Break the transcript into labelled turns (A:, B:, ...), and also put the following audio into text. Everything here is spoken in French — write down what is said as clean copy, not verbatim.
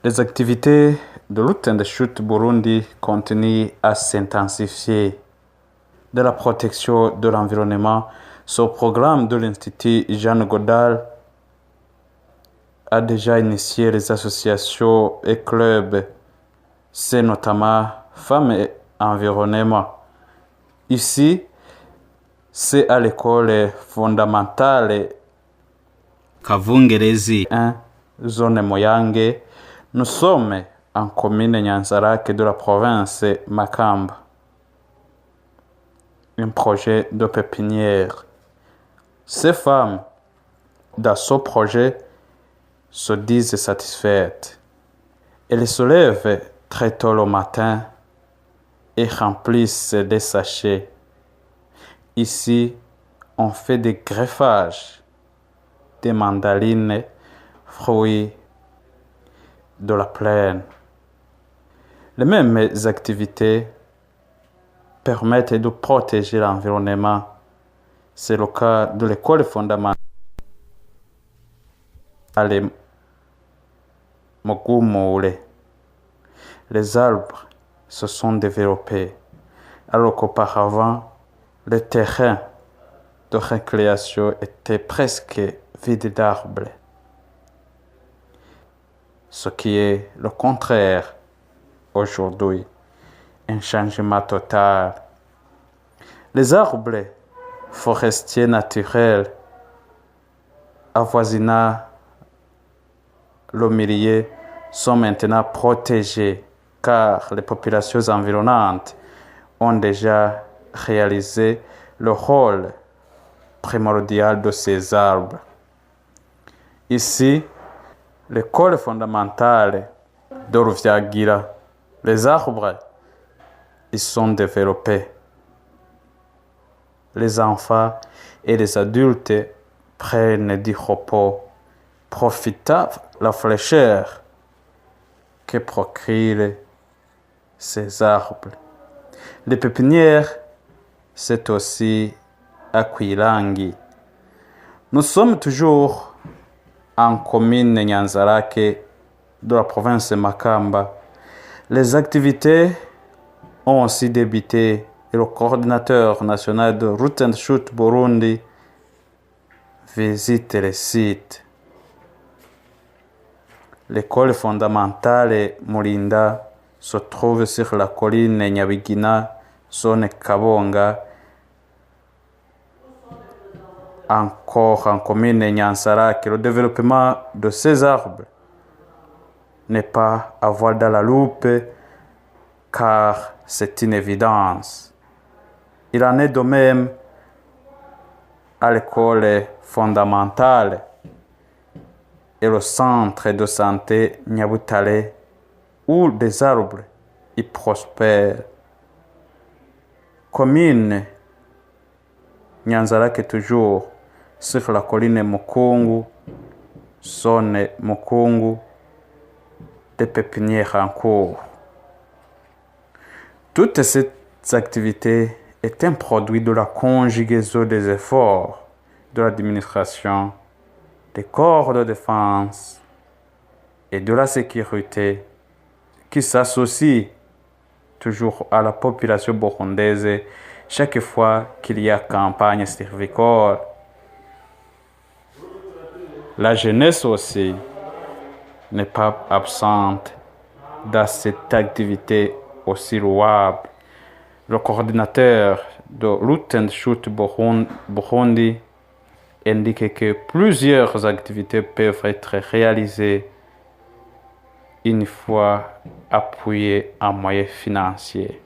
A: Les activités de lutte and shoot Burundi continuent à s'intensifier. De la protection de l'environnement, ce programme de l'Institut Jeanne Godard a déjà initié les associations et clubs, c'est notamment Femmes et Environnement. Ici, c'est à l'école fondamentale Kavungerezi 1, zone Moyange. Nous sommes en commune Nyanzarake de la province Makamba. Un projet de pépinière. Ces femmes, dans ce projet, se disent satisfaites. Elles se lèvent très tôt le matin et remplissent des sachets. Ici, on fait des greffages, des mandarines, fruits de la plaine. Les mêmes activités permettent de protéger l'environnement. C'est le cas de l'école fondamentale Mogumole. Les arbres se sont développés, alors qu'auparavant, le terrain de récréation était presque vide d'arbres. Ce qui est le contraire aujourd'hui, un changement total. Les arbres forestiers naturels avoisinant le milieu sont maintenant protégés car les populations environnantes ont déjà réalisé le rôle primordial de ces arbres. Ici, l'école fondamentale de Ruvyagira, les arbres y sont développés. Les enfants et les adultes prennent du repos, profitant de la fraîcheur que procurent ces arbres. Les pépinières, c'est aussi à Kwilangi. Nous sommes toujours en commune Nyanzarake de la province de Makamba. Les activités ont aussi débuté et le coordinateur national de Route and Shoot Burundi visite les sites. L'école fondamentale Mulinda se trouve sur la colline Nyabigina, zone Kabonga, encore en commune Nyanzarake. Le développement de ces arbres n'est pas à voir dans la loupe car c'est une évidence. Il en est de même à l'école fondamentale et le centre de santé Nyabutale où des arbres y prospèrent. Commune Nyanzarake toujours sur la colline Mukungu, zone Mukungu, des pépinières en cours. Toutes ces activités est un produit de la conjugaison des efforts de l'administration, des corps de défense et de la sécurité qui s'associent toujours à la population burundaise chaque fois qu'il y a campagne cervicole. La jeunesse aussi n'est pas absente dans cette activité aussi louable. Le coordinateur de Route and Shoot Burundi indique que plusieurs activités peuvent être réalisées une fois appuyées en moyens financiers.